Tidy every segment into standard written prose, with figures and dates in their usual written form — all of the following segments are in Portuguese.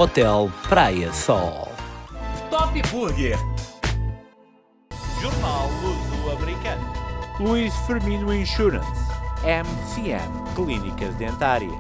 Hotel Praia Sol. Top Burger. Jornal Luso-Americano. Luís Firmino Insurance. MCM Clínicas Dentárias.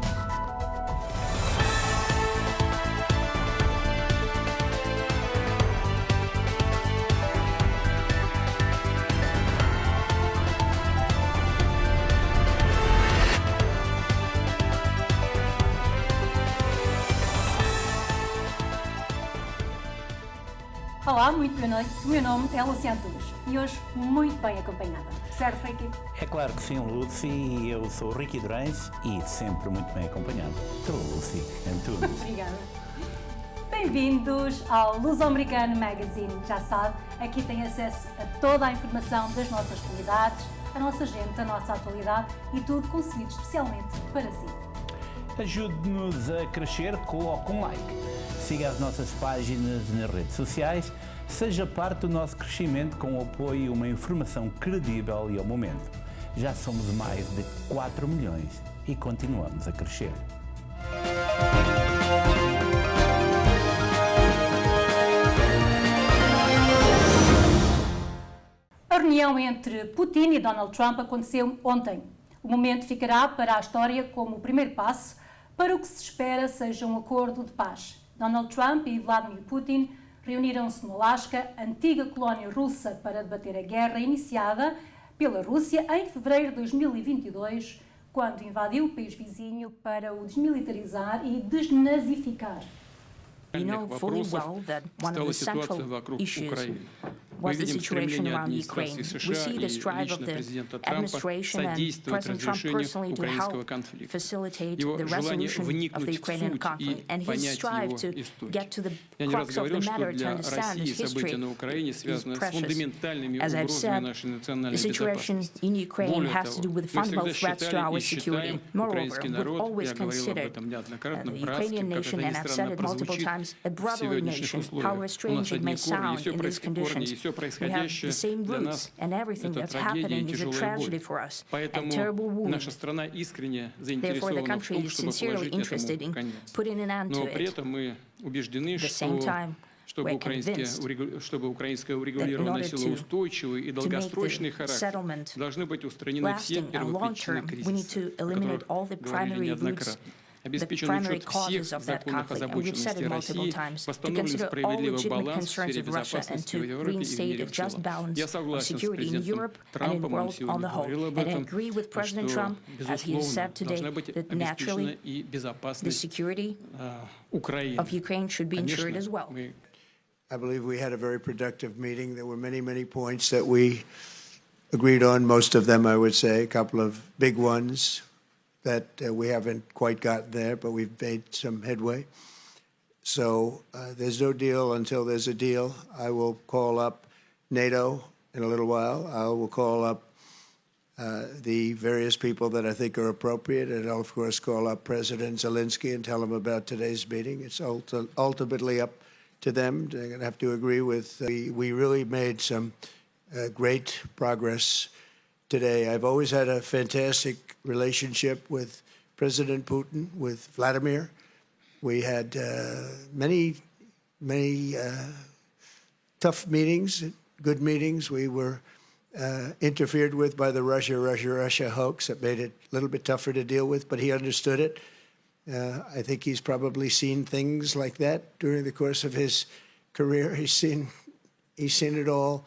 Olá, muito boa noite. O meu nome é Luciano Antunes e hoje muito bem acompanhada. Certo, Ricky? É claro que sim, Lucy, e eu sou o Ricky Durães e sempre muito bem acompanhado pela Lucy Antunes. Obrigada. Bem-vindos ao Luso-Americano Magazine. Já sabe, aqui tem acesso a toda a informação das nossas comunidades, a nossa gente, a nossa atualidade e tudo concebido especialmente para si. Ajude-nos a crescer, coloque um like. Siga as nossas páginas nas redes sociais. Seja parte do nosso crescimento com o apoio e uma informação credível e ao momento. Já somos mais de 4 milhões e continuamos a crescer. A reunião entre Putin e Donald Trump aconteceu ontem. O momento ficará para a história como o primeiro passo para o que se espera seja um acordo de paz. Donald Trump e Vladimir Putin reuniram-se no Alasca, antiga colónia russa, para debater a guerra iniciada pela Rússia em fevereiro de 2022, quando invadiu o país vizinho para o desmilitarizar e desnazificar. We know fully well that one of the central issues was the situation around Ukraine. We see the strive of the administration and President Trump personally to help facilitate the resolution of the Ukrainian conflict. And his strive to get to the crux of the matter, to understand its history, is precious. As I've said, the situation in Ukraine has to do with fundamental threats to our security. Moreover, we've always considered the Ukrainian nation, and I've said it multiple times, a brotherly nation, however strange it may sound in these conditions. We have the same roots, and everything that's happening is a tragedy for us, a terrible wound. Therefore, the country is sincerely interested in putting an end to it. At the same time, we're convinced that in order to make the settlement lasting and long-term, we need to eliminate all the primary roots, the primary causes of that conflict, and we've said it multiple times, to consider all legitimate concerns of Russia and to reinstate a just balance of security in Europe and in the world on the whole. And I agree with President Trump, as he has said today, that naturally the security of Ukraine should be ensured as well. I believe we had a very productive meeting. There were many, many points that we agreed on, most of them, I would say, a couple of big ones that we haven't quite gotten there, but we've made some headway. So there's no deal until there's a deal. I will call up NATO in a little while. I will call up the various people that I think are appropriate, and I'll, of course, call up President Zelensky and tell him about today's meeting. It's ultimately up to them. They're going to have to agree with. We really made some great progress today. I've always had a fantastic relationship with President Putin, with Vladimir. We had many tough meetings, good meetings. We were interfered with by the Russia hoax. That made it a little bit tougher to deal with, but he understood it. I think he's probably seen things like that during the course of his career. He's seen it all.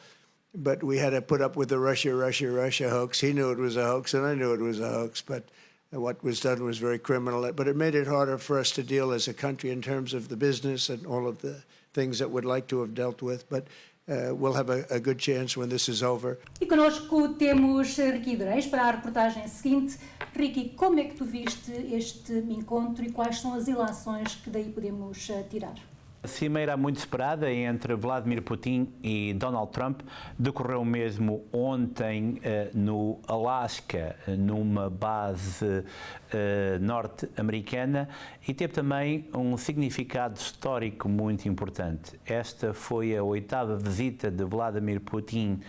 But we had to put up with the Russia hoax. He knew it was a hoax, and I knew it was a hoax. But what was done was very criminal. But it made it harder for us to deal as a country in terms of the business and all of the things that we'd like to have dealt with. But we'll have a good chance when this is over. E connosco temos Ricky Durães para a reportagem seguinte. Ricky, como é que tu viste este encontro e quais são as ilações que daí podemos tirar? A cimeira muito esperada entre Vladimir Putin e Donald Trump decorreu mesmo ontem no Alasca, numa base norte-americana, e teve também um significado histórico muito importante. Esta foi a 8ª visita de Vladimir Putin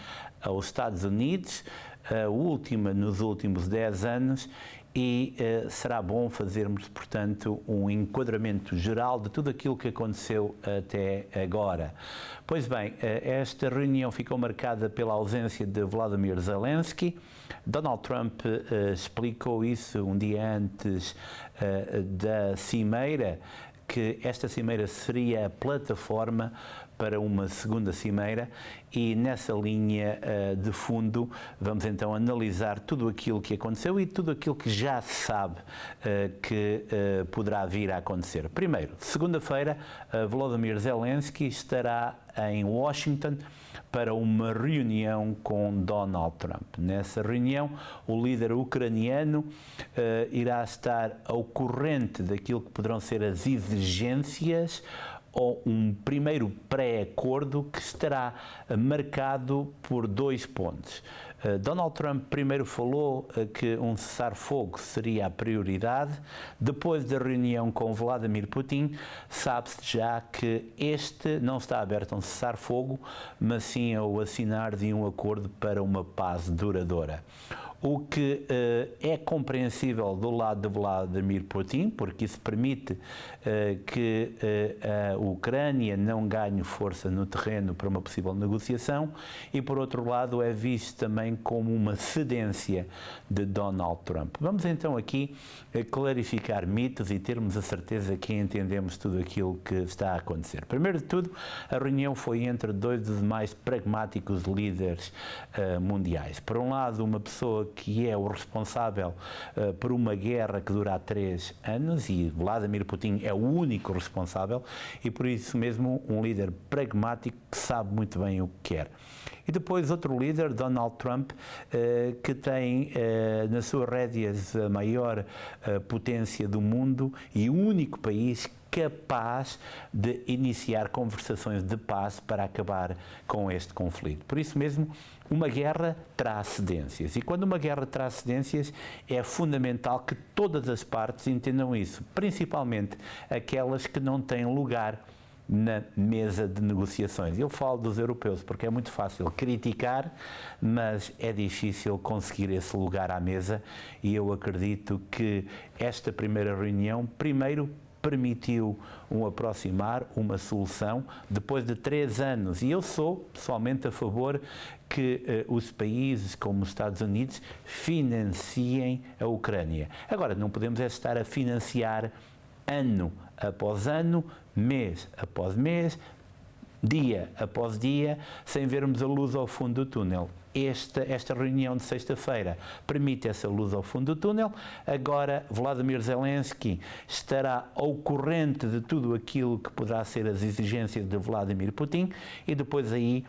aos Estados Unidos, a última nos últimos 10 anos, e será bom fazermos, portanto, um enquadramento geral de tudo aquilo que aconteceu até agora. Pois bem, esta reunião ficou marcada pela ausência de Volodymyr Zelensky. Donald Trump explicou isso um dia antes da cimeira, que esta cimeira seria a plataforma para uma segunda cimeira, e nessa linha de fundo vamos então analisar tudo aquilo que aconteceu e tudo aquilo que já se sabe que poderá vir a acontecer. Primeiro, segunda-feira, Volodymyr Zelensky estará em Washington para uma reunião com Donald Trump. Nessa reunião, o líder ucraniano irá estar ao corrente daquilo que poderão ser as exigências ou um primeiro pré-acordo que estará marcado por 2 pontos. Donald Trump primeiro falou que um cessar-fogo seria a prioridade. Depois da reunião com Vladimir Putin, sabe-se já que este não está aberto a um cessar-fogo, mas sim ao assinar de um acordo para uma paz duradoura. O que é compreensível do lado de Vladimir Putin, porque isso permite que a Ucrânia não ganhe força no terreno para uma possível negociação, e por outro lado é visto também como uma cedência de Donald Trump. Vamos então aqui clarificar mitos e termos a certeza que entendemos tudo aquilo que está a acontecer. Primeiro de tudo, a reunião foi entre 2 dos mais pragmáticos líderes mundiais. Por um lado, uma pessoa que é o responsável por uma guerra que dura há 3 anos, e Vladimir Putin é o único responsável, e por isso mesmo um líder pragmático que sabe muito bem o que quer. E depois outro líder, Donald Trump, que tem nas suas rédeas a maior potência do mundo e o único país capaz de iniciar conversações de paz para acabar com este conflito. Por isso mesmo, uma guerra traz cedências, e quando uma guerra traz cedências é fundamental que todas as partes entendam isso, principalmente aquelas que não têm lugar na mesa de negociações. Eu falo dos europeus porque é muito fácil criticar, mas é difícil conseguir esse lugar à mesa, e eu acredito que esta primeira reunião, primeiro, permitiu aproximar uma solução depois de 3 anos, e eu sou pessoalmente a favor que os países como os Estados Unidos financiem a Ucrânia. Agora, não podemos estar a financiar ano após ano, mês após mês, dia após dia, sem vermos a luz ao fundo do túnel. Esta reunião de sexta-feira permite essa luz ao fundo do túnel. Agora, Volodymyr Zelensky estará ao corrente de tudo aquilo que poderá ser as exigências de Vladimir Putin, e depois aí,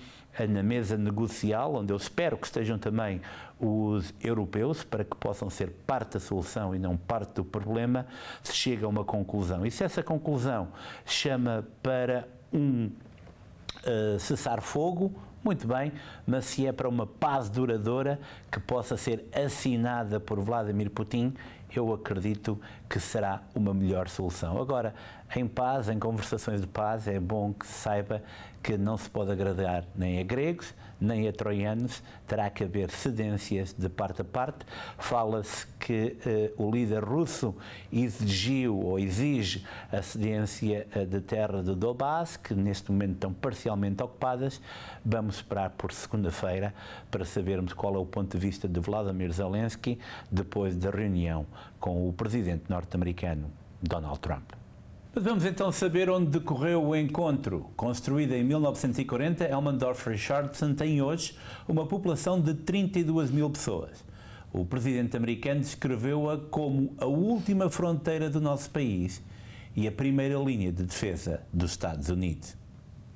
na mesa negocial, onde eu espero que estejam também os europeus, para que possam ser parte da solução e não parte do problema, se chega a uma conclusão. E se essa conclusão chama para um cessar-fogo, muito bem, mas se é para uma paz duradoura que possa ser assinada por Vladimir Putin, eu acredito que será uma melhor solução. Agora, em paz, em conversações de paz, é bom que se saiba que não se pode agradar nem a gregos, nem a troianos, terá que haver cedências de parte a parte. Fala-se que o líder russo exigiu ou exige a cedência de terra de Donbass, que neste momento estão parcialmente ocupadas. Vamos esperar por segunda-feira para sabermos qual é o ponto de vista de Volodymyr Zelensky depois da reunião com o presidente norte-americano Donald Trump. Vamos então saber onde decorreu o encontro. Construída em 1940, Elmendorf Richardson tem hoje uma população de 32 mil pessoas. O presidente americano descreveu-a como a última fronteira do nosso país e a primeira linha de defesa dos Estados Unidos.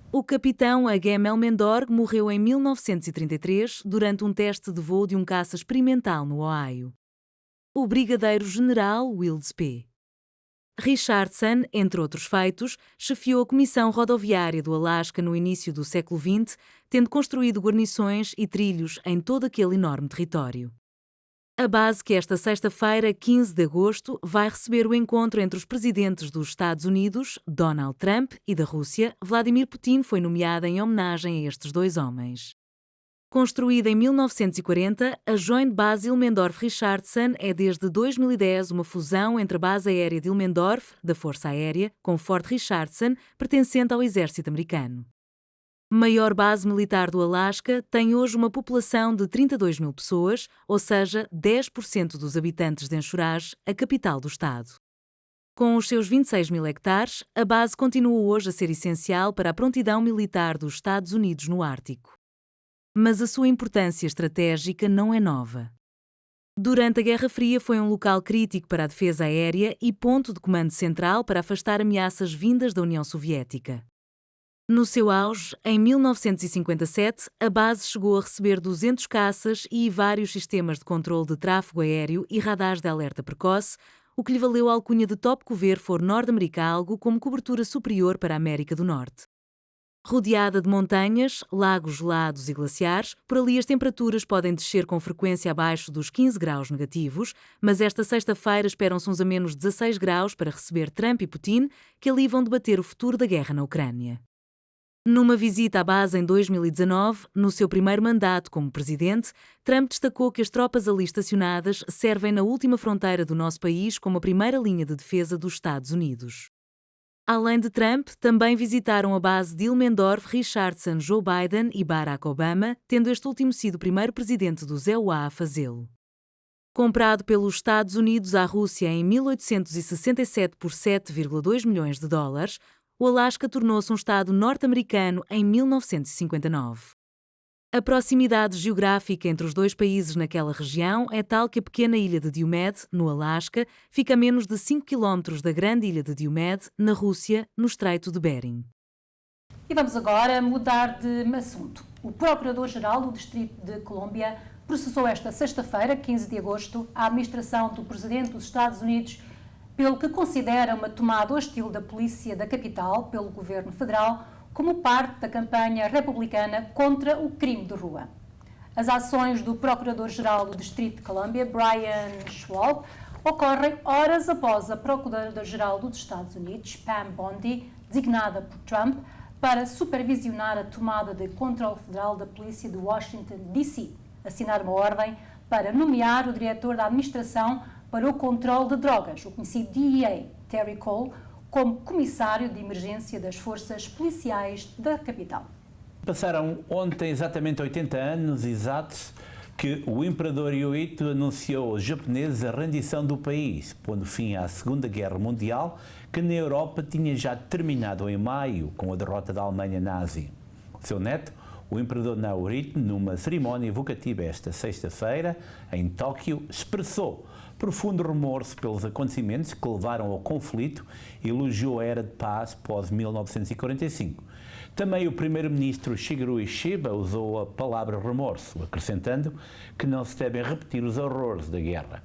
O capitão H.M. Elmendorf morreu em 1933 durante um teste de voo de um caça experimental no Ohio. O brigadeiro-general Wills P. Richardson, entre outros feitos, chefiou a Comissão Rodoviária do Alasca no início do século XX, tendo construído guarnições e trilhos em todo aquele enorme território. A base que esta sexta-feira, 15 de agosto, vai receber o encontro entre os presidentes dos Estados Unidos, Donald Trump, e da Rússia, Vladimir Putin, foi nomeada em homenagem a estes 2 homens. Construída em 1940, a Joint Base Ilmendorf-Richardson é desde 2010 uma fusão entre a Base Aérea de Ilmendorf, da Força Aérea, com Fort Richardson, pertencente ao Exército Americano. Maior base militar do Alasca, tem hoje uma população de 32 mil pessoas, ou seja, 10% dos habitantes de Anchorage, a capital do estado. Com os seus 26 mil hectares, a base continua hoje a ser essencial para a prontidão militar dos Estados Unidos no Ártico. Mas a sua importância estratégica não é nova. Durante a Guerra Fria foi um local crítico para a defesa aérea e ponto de comando central para afastar ameaças vindas da União Soviética. No seu auge, em 1957, a base chegou a receber 200 caças e vários sistemas de controle de tráfego aéreo e radares de alerta precoce, o que lhe valeu a alcunha de Top Cover for North America, algo como cobertura superior para a América do Norte. Rodeada de montanhas, lagos gelados e glaciares, por ali as temperaturas podem descer com frequência abaixo dos 15 graus negativos, mas esta sexta-feira esperam-se uns a menos 16 graus para receber Trump e Putin, que ali vão debater o futuro da guerra na Ucrânia. Numa visita à base em 2019, no seu primeiro mandato como presidente, Trump destacou que as tropas ali estacionadas servem na última fronteira do nosso país como a primeira linha de defesa dos Estados Unidos. Além de Trump, também visitaram a base de Ilmendorf-Richardson Joe Biden e Barack Obama, tendo este último sido o primeiro presidente dos EUA a fazê-lo. Comprado pelos Estados Unidos à Rússia em 1867 por 7,2 milhões de dólares, o Alasca tornou-se um estado norte-americano em 1959. A proximidade geográfica entre os dois países naquela região é tal que a pequena ilha de Diomede, no Alasca, fica a menos de 5 km da grande ilha de Diomede, na Rússia, no Estreito de Bering. E vamos agora mudar de assunto. O Procurador-Geral do Distrito de Colômbia processou esta sexta-feira, 15 de agosto, a administração do Presidente dos Estados Unidos pelo que considera uma tomada hostil da polícia da capital pelo governo federal como parte da campanha republicana contra o crime de rua. As ações do Procurador-Geral do Distrito de Colômbia, Brian Schwab, ocorrem horas após a Procuradora-Geral dos Estados Unidos, Pam Bondi, designada por Trump, para supervisionar a tomada de controle federal da polícia de Washington, D.C., assinar uma ordem para nomear o diretor da administração para o controle de drogas, o conhecido DEA, Terry Cole, como comissário de emergência das forças policiais da capital. Passaram ontem exatamente 80 anos exatos que o imperador Hirohito anunciou aos japoneses a rendição do país, pondo fim à Segunda Guerra Mundial, que na Europa tinha já terminado em maio com a derrota da Alemanha nazi. Seu neto, o imperador Naruhito, numa cerimónia evocativa esta sexta-feira, em Tóquio, expressou profundo remorso pelos acontecimentos que levaram ao conflito e elogiou a era de paz pós-1945. Também o primeiro-ministro Shigeru Ishiba usou a palavra remorso, acrescentando que não se devem repetir os horrores da guerra.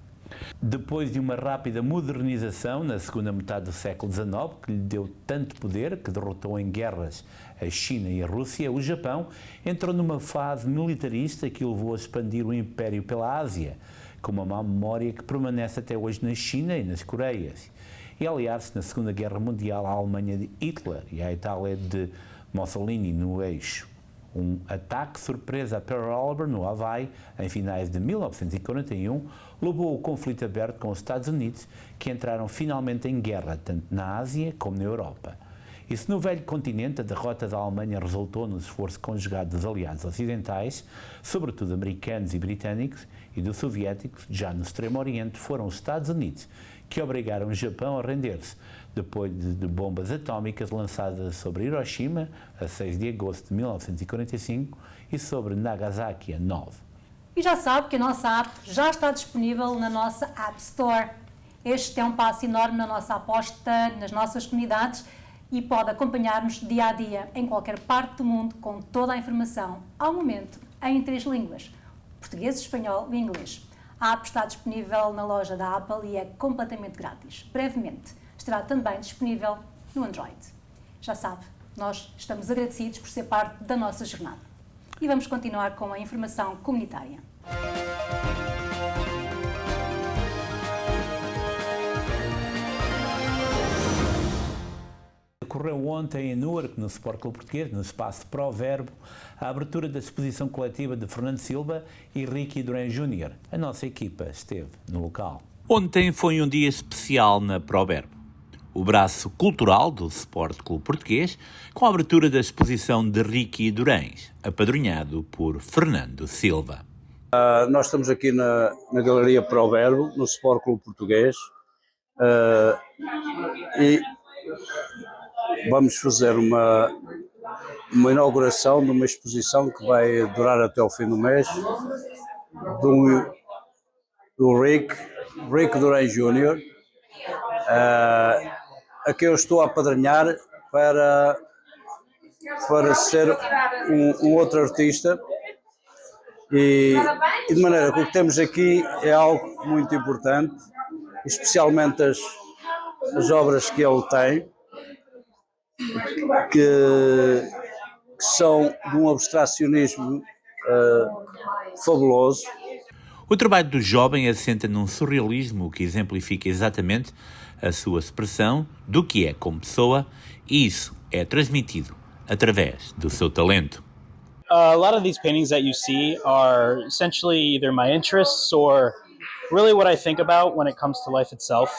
Depois de uma rápida modernização na segunda metade do século XIX, que lhe deu tanto poder que derrotou em guerras a China e a Rússia, o Japão entrou numa fase militarista que o levou a expandir o império pela Ásia, com uma má memória que permanece até hoje na China e nas Coreias, e aliar-se na Segunda Guerra Mundial à Alemanha de Hitler e à Itália de Mussolini no eixo. Um ataque surpresa a Pearl Harbor, no Havaí, em finais de 1941, levou o conflito aberto com os Estados Unidos, que entraram finalmente em guerra, tanto na Ásia como na Europa. E se no velho continente a derrota da Alemanha resultou no esforço conjugado dos aliados ocidentais, sobretudo americanos e britânicos, e dos soviéticos, já no Extremo Oriente, foram os Estados Unidos que obrigaram o Japão a render-se, depois de bombas atómicas lançadas sobre Hiroshima, a 6 de agosto de 1945, e sobre Nagasaki, a 9. E já sabe que a nossa app já está disponível na nossa App Store. Este é um passo enorme na nossa aposta, nas nossas comunidades, e pode acompanhar-nos dia a dia, em qualquer parte do mundo, com toda a informação, ao momento, em 3 línguas, português, espanhol e inglês. A app está disponível na loja da Apple e é completamente grátis. Brevemente, estará também disponível no Android. Já sabe, nós estamos agradecidos por ser parte da nossa jornada. E vamos continuar com a informação comunitária. Decorreu ontem em Newark, no Sport Clube Português, no espaço Proverbo, a abertura da exposição coletiva de Fernando Silva e Ricky Durán Jr. A nossa equipa esteve no local. Ontem foi um dia especial na Proverbo, o braço cultural do Sport Clube Português, com a abertura da exposição de Ricky Durães, apadrinhado por Fernando Silva. Nós estamos aqui na Galeria Proverbo, no Sport Clube Português, e vamos fazer uma inauguração de uma exposição que vai durar até o fim do mês, do Rick Durán Jr., a quem eu estou a apadrinhar para ser um outro artista, e de maneira que o que temos aqui é algo muito importante, especialmente as obras que ele tem, que são de um abstracionismo fabuloso. O trabalho do jovem assenta num surrealismo que exemplifica exatamente a sua expressão do que é como pessoa, e isso é transmitido através do seu talento. A lot of these paintings that you see are essentially either my interests or really what I think about when it comes to life itself.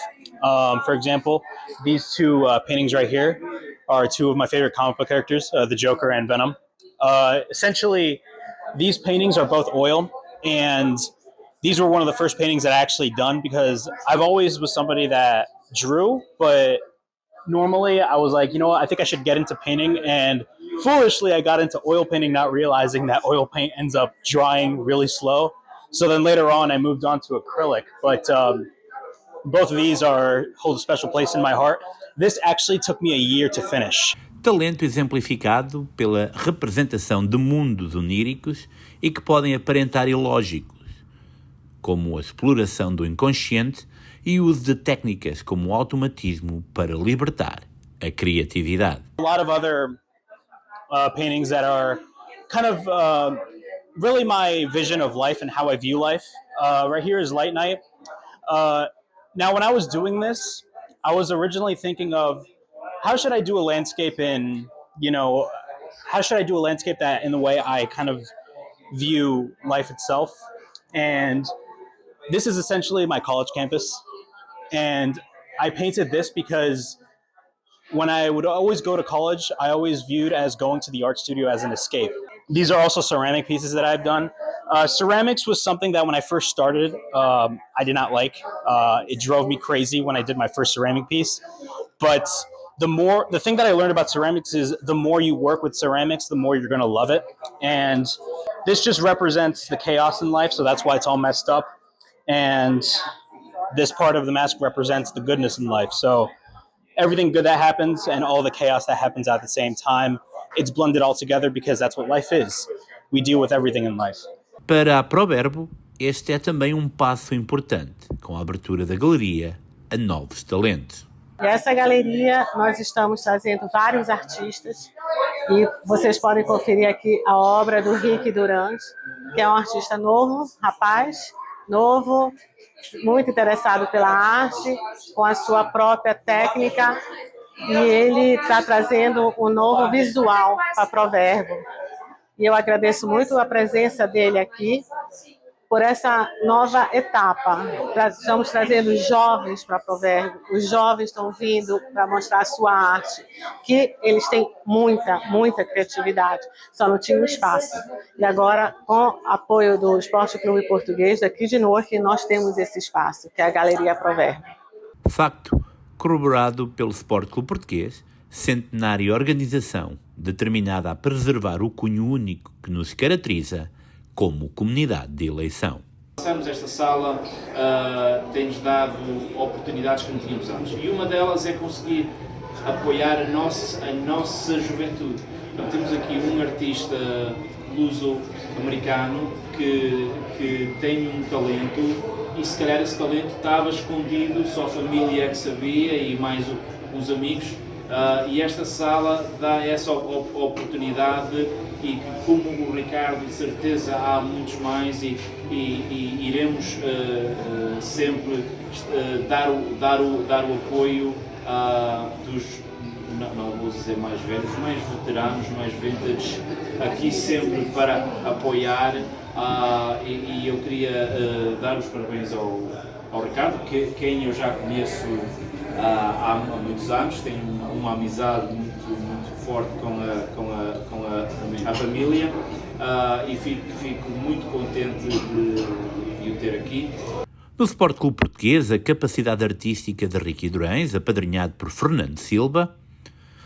For example, these two paintings right here are two of my favorite comic book characters, the Joker and Venom. Essentially, these paintings are both oil, and these were one of the first paintings that I actually done because I've always was somebody that drew, but normally I was like, you know what, I think I should get into painting, and foolishly I got into oil painting, not realizing that oil paint ends up drying really slow. So then later on I moved on to acrylic, but both of these hold a special place in my heart. This actually took me a year to finish. Talento exemplificado pela representação de mundos oníricos e que podem aparentar ilógicos, como a exploração do inconsciente e o uso de técnicas como o automatismo para libertar a criatividade. A lot of other paintings that are kind of really my vision of life and how I view life. Right here is Light Night. Now, when I was doing this, I was originally thinking of how should I do a landscape how should I do a landscape that in the way I kind of view life itself. And this is essentially my college campus. And I painted this because when I would always go to college, I always viewed as going to the art studio as an escape. These are also ceramic pieces that I've done. Ceramics was something that when I first started, I did not like. It drove me crazy when I did my first ceramic piece. But the thing that I learned about ceramics is the more you work with ceramics, the more you're going to love it. And this just represents the chaos in life, so that's why it's all messed up. And this part of the mask represents the goodness in life. So everything good that happens and all the chaos that happens at the same time, it's blended all together because that's what life is. We deal with everything in life. Para a Proverbo, este é também um passo importante, com a abertura da galeria a novos talentos. Nessa galeria nós estamos trazendo vários artistas e vocês podem conferir aqui a obra do Ricky Durán, que é um artista novo, rapaz, novo, muito interessado pela arte, com a sua própria técnica, e ele está trazendo um novo visual para a Proverbo. E eu agradeço muito a presença dele aqui por essa nova etapa. Estamos trazendo jovens para a Proverbo, os jovens estão vindo para mostrar a sua arte, que eles têm muita criatividade, só não tinham espaço. E agora, com apoio do Sport Clube Português, daqui de Newark, nós temos esse espaço, que é a Galeria Proverbo. Facto corroborado pelo Sport Clube Português, centenária organização determinada a preservar o cunho único que nos caracteriza como comunidade de eleição. Esta sala tem-nos dado oportunidades que não tínhamos antes, e uma delas é conseguir apoiar a nossa juventude. Então, temos aqui um artista luso-americano que tem um talento, e se calhar esse talento estava escondido, só a família é que sabia e mais os amigos, e esta sala dá essa oportunidade, e como o Ricardo, de certeza há muitos mais, e iremos sempre dar o apoio dos... Não vou dizer mais velhos, mais veteranos, mais vintage, aqui sempre para apoiar. E eu queria dar os parabéns ao Ricardo, quem eu já conheço há muitos anos, tenho uma amizade muito forte com a família, e fico muito contente de o ter aqui. No Sport Clube Português, a capacidade artística de Ricky Durães, apadrinhado por Fernando Silva,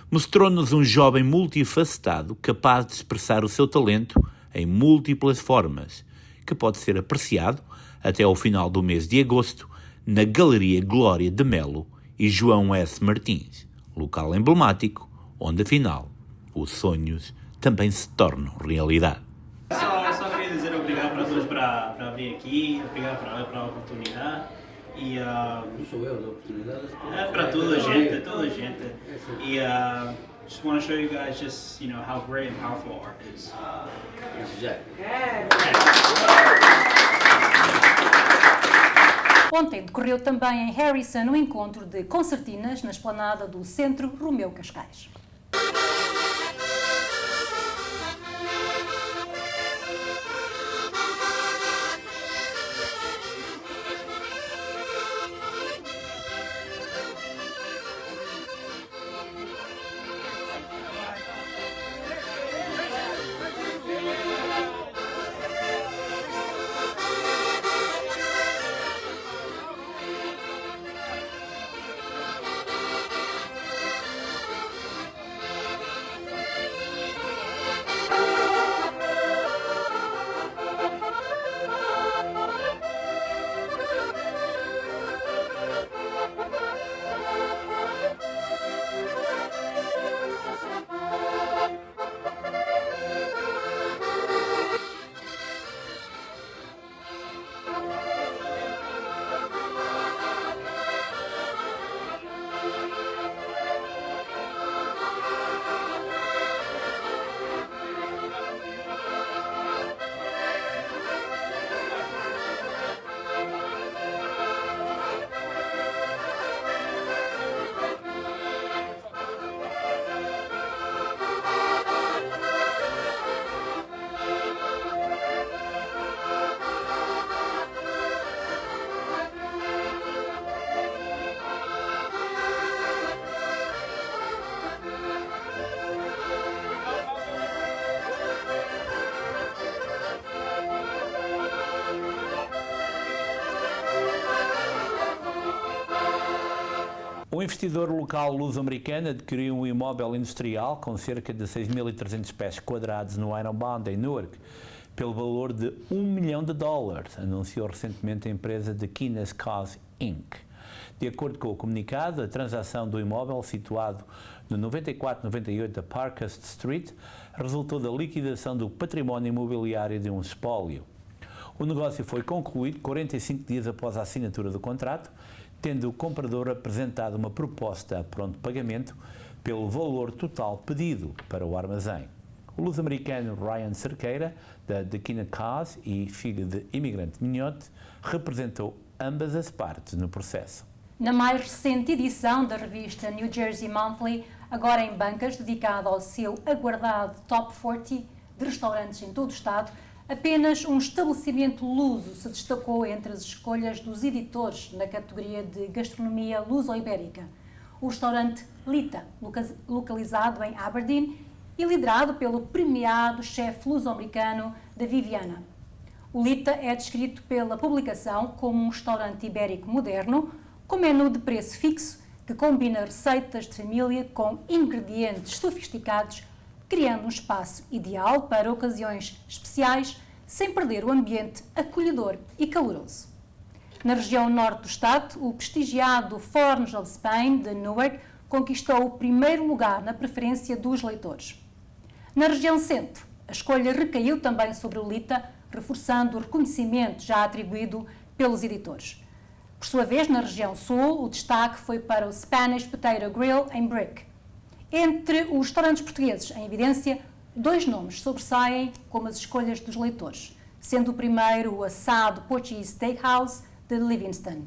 mostrou-nos um jovem multifacetado capaz de expressar o seu talento em múltiplas formas, que pode ser apreciado até ao final do mês de agosto na Galeria Glória de Melo e João S. Martins, local emblemático onde, afinal, os sonhos também se tornam realidade. Só queria dizer obrigado para todos para vir aqui, obrigado pela oportunidade. E não sou eu, a oportunidade é para toda a gente. E just want to show you guys just, how great and powerful art is. Ontem decorreu também em Harrison um encontro de concertinas na esplanada do Centro Romeu Cascais. Um investidor local luso-americano adquiriu um imóvel industrial com cerca de 6.300 pés quadrados no Iron Bound, em Newark, pelo valor de $1 milhão, anunciou recentemente a empresa The Kines Cause Inc. De acordo com o comunicado, a transação do imóvel, situado no 9498 da Parkhurst Street, resultou da liquidação do património imobiliário de um espólio. O negócio foi concluído 45 dias após a assinatura do contrato, tendo o comprador apresentado uma proposta a pronto pagamento pelo valor total pedido para o armazém. O luso-americano Ryan Cerqueira, da The Kines Cause e filho de imigrante minhote, representou ambas as partes no processo. Na mais recente edição da revista New Jersey Monthly, agora em bancas, dedicada ao seu aguardado Top 40 de restaurantes em todo o estado, apenas um estabelecimento luso se destacou entre as escolhas dos editores na categoria de gastronomia luso-ibérica. O restaurante Lita, localizado em Aberdeen e liderado pelo premiado chefe luso-americano David Viana. O Lita é descrito pela publicação como um restaurante ibérico moderno, com menu de preço fixo que combina receitas de família com ingredientes sofisticados, criando um espaço ideal para ocasiões especiais, sem perder o ambiente acolhedor e caloroso. Na região norte do estado, o prestigiado Forns of Spain de Newark conquistou o primeiro lugar na preferência dos leitores. Na região centro, a escolha recaiu também sobre o Lita, reforçando o reconhecimento já atribuído pelos editores. Por sua vez, na região sul, o destaque foi para o Spanish Potato Grill em Brick. Entre os restaurantes portugueses em evidência, dois nomes sobressaem como as escolhas dos leitores, sendo o primeiro o assado Portuguese Steakhouse de Livingston.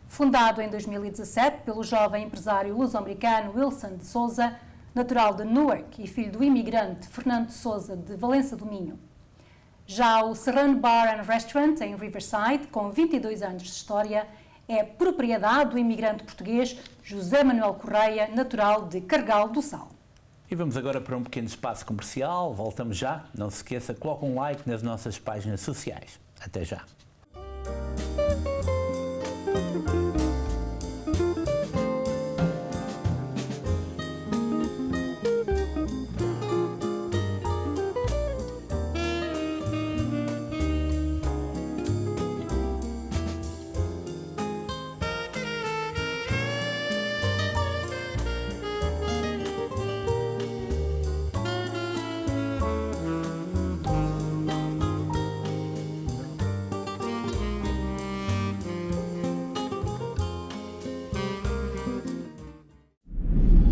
Fundado em 2017 pelo jovem empresário luso-americano Wilson de Souza, natural de Newark e filho do imigrante Fernando Sousa, de Valença do Minho. Já o Serrano Bar and Restaurant, em Riverside, com 22 anos de história, é propriedade do imigrante português José Manuel Correia, natural de Cargal do Sal. E vamos agora para um pequeno espaço comercial. Voltamos já. Não se esqueça, coloque um like nas nossas páginas sociais. Até já.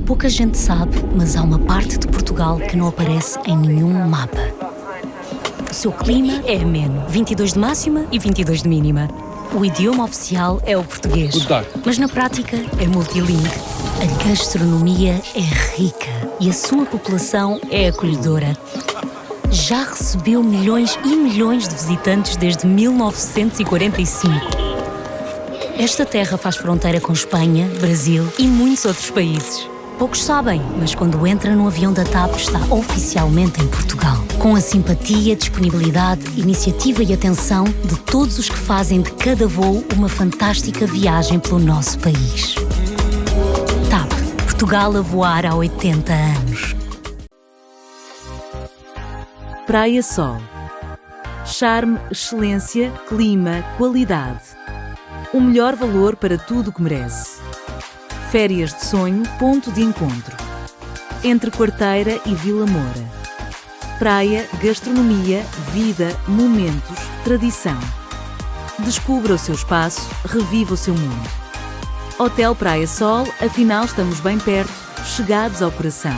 Pouca gente sabe, mas há uma parte de Portugal que não aparece em nenhum mapa. O seu clima é ameno, 22 de máxima e 22 de mínima. O idioma oficial é o português, mas na prática é multilingue. A gastronomia é rica e a sua população é acolhedora. Já recebeu milhões e milhões de visitantes desde 1945. Esta terra faz fronteira com Espanha, Brasil e muitos outros países. Poucos sabem, mas quando entra no avião da TAP está oficialmente em Portugal. Com a simpatia, disponibilidade, iniciativa e atenção de todos os que fazem de cada voo uma fantástica viagem pelo nosso país. TAP, Portugal a voar há 80 anos. Praia Sol. Charme, excelência, clima, qualidade. O melhor valor para tudo o que merece. Férias de sonho, ponto de encontro. Entre Quarteira e Vila Moura. Praia, gastronomia, vida, momentos, tradição. Descubra o seu espaço, reviva o seu mundo. Hotel Praia Sol, afinal estamos bem perto, chegados ao coração.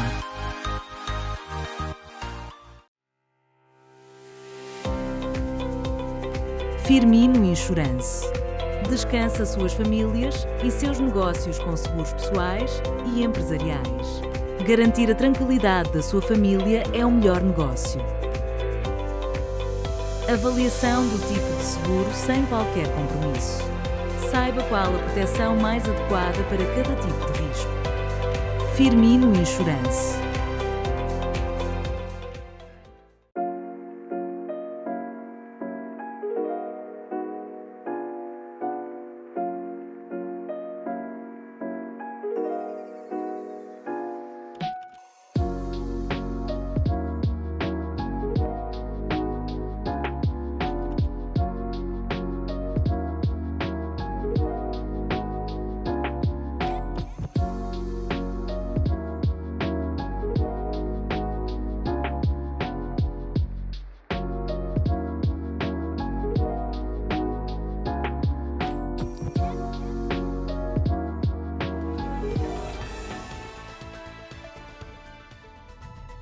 Firmino Insurance. Descansa suas famílias e seus negócios com seguros pessoais e empresariais. Garantir a tranquilidade da sua família é o melhor negócio. Avaliação do tipo de seguro sem qualquer compromisso. Saiba qual a proteção mais adequada para cada tipo de risco. Firmino Insurance.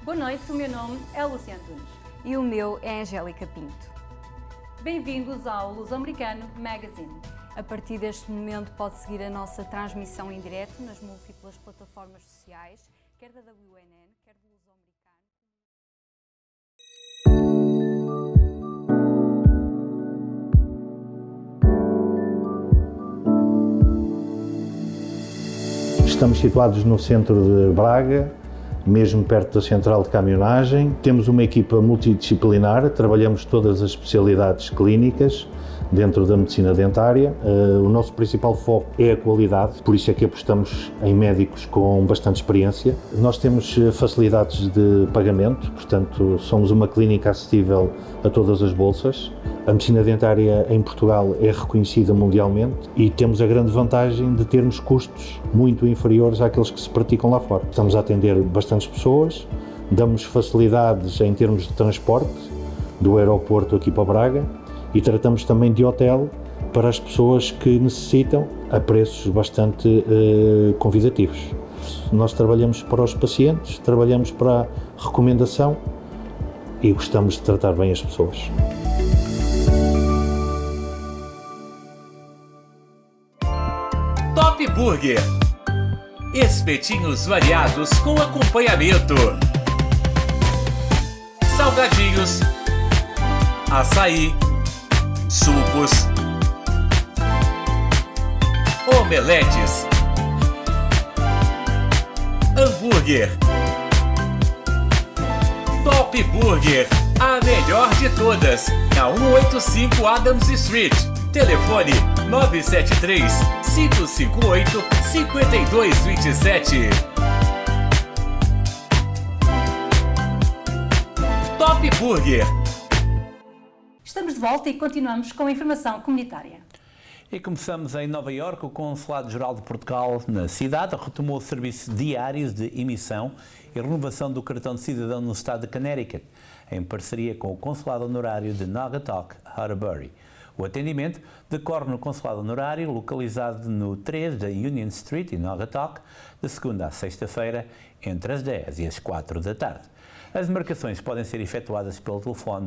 Boa noite, o meu nome é Luciana Antunes. E o meu é Angélica Pinto. Bem-vindos ao Luso-Americano Magazine. A partir deste momento pode seguir a nossa transmissão em direto nas múltiplas plataformas sociais, quer da WNN, quer do Luso-Americano. Estamos situados no centro de Braga, mesmo perto da central de caminhonagem. Temos uma equipa multidisciplinar, trabalhamos todas as especialidades clínicas dentro da medicina dentária. O nosso principal foco é a qualidade, por isso é que apostamos em médicos com bastante experiência. Nós temos facilidades de pagamento, portanto somos uma clínica acessível a todas as bolsas. A medicina dentária em Portugal é reconhecida mundialmente e temos a grande vantagem de termos custos muito inferiores àqueles que se praticam lá fora. Estamos a atender bastantes pessoas, damos facilidades em termos de transporte do aeroporto aqui para Braga e tratamos também de hotel para as pessoas que necessitam a preços bastante convidativos. Nós trabalhamos para os pacientes, trabalhamos para a recomendação e gostamos de tratar bem as pessoas. Top Burger. Espetinhos variados com acompanhamento. Salgadinhos, açaí, sucos, omeletes, hambúrguer. Top Burger, a melhor de todas, na 185 Adams Street. Telefone 973-558-5227. Top Burger. Estamos de volta e continuamos com a informação comunitária. E começamos em Nova Iorque. O Consulado-Geral de Portugal na cidade retomou o serviço diário de emissão e renovação do cartão de cidadão no estado de Connecticut, em parceria com o Consulado Honorário de Naugatuck, Harbury. O atendimento decorre no Consulado Honorário, localizado no 3 da Union Street, em Naugatuck, de segunda à sexta-feira, entre as 10 e as 4 da tarde. As marcações podem ser efetuadas pelo telefone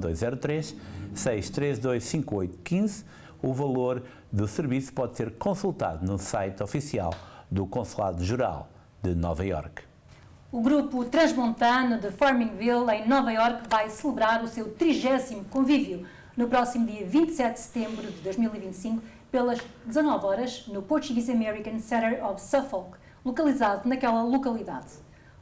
203-632-5815. O valor do serviço pode ser consultado no site oficial do Consulado-Geral de Nova Iorque. O grupo transmontano de Farmingville, em Nova Iorque, vai celebrar o seu 30º convívio no próximo dia 27 de setembro de 2025, pelas 19 horas, no Portuguese American Center of Suffolk, localizado naquela localidade.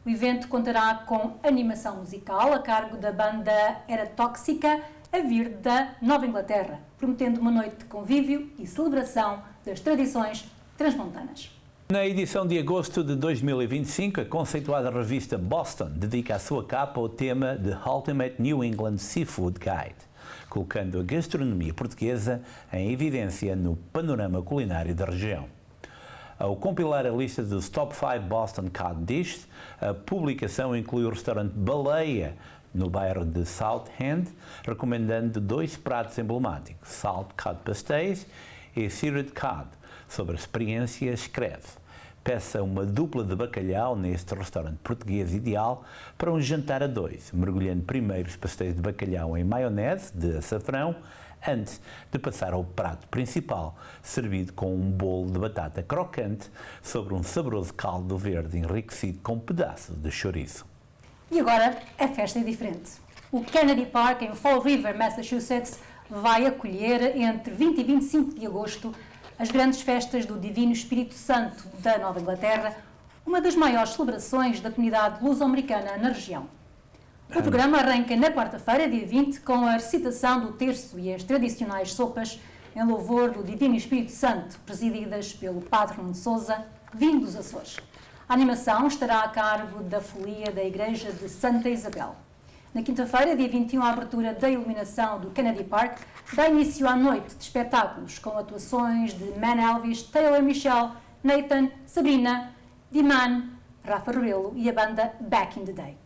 O evento contará com animação musical a cargo da banda Era Tóxica, a vir da Nova Inglaterra, prometendo uma noite de convívio e celebração das tradições transmontanas. Na edição de agosto de 2025, a conceituada revista Boston dedica a sua capa ao tema The Ultimate New England Seafood Guide, colocando a gastronomia portuguesa em evidência no panorama culinário da região. Ao compilar a lista dos Top 5 Boston Cod Dishes, a publicação inclui o restaurante Baleia, no bairro de South End, recomendando 2 pratos emblemáticos, Salt Cod Pastéis e Seared Cod. Sobre a experiência, escreve: peça uma dupla de bacalhau neste restaurante português ideal para um jantar a 2, mergulhando primeiro os pastéis de bacalhau em maionese de açafrão, antes de passar ao prato principal, servido com um bolo de batata crocante sobre um saboroso caldo verde enriquecido com pedaços de chouriço. E agora a festa é diferente. O Kennedy Park, em Fall River, Massachusetts, vai acolher entre 20 e 25 de agosto as grandes festas do Divino Espírito Santo da Nova Inglaterra, uma das maiores celebrações da comunidade luso-americana na região. O programa arranca na quarta-feira, dia 20, com a recitação do terço e as tradicionais sopas em louvor do Divino Espírito Santo, presididas pelo Padre Nuno Sousa, vindo dos Açores. A animação estará a cargo da folia da Igreja de Santa Isabel. Na quinta-feira, dia 21, a abertura da iluminação do Kennedy Park dá início à noite de espetáculos com atuações de Man Elvis, Taylor Michel, Nathan, Sabrina, Diman, Rafa Rebelo e a banda Back in the Day.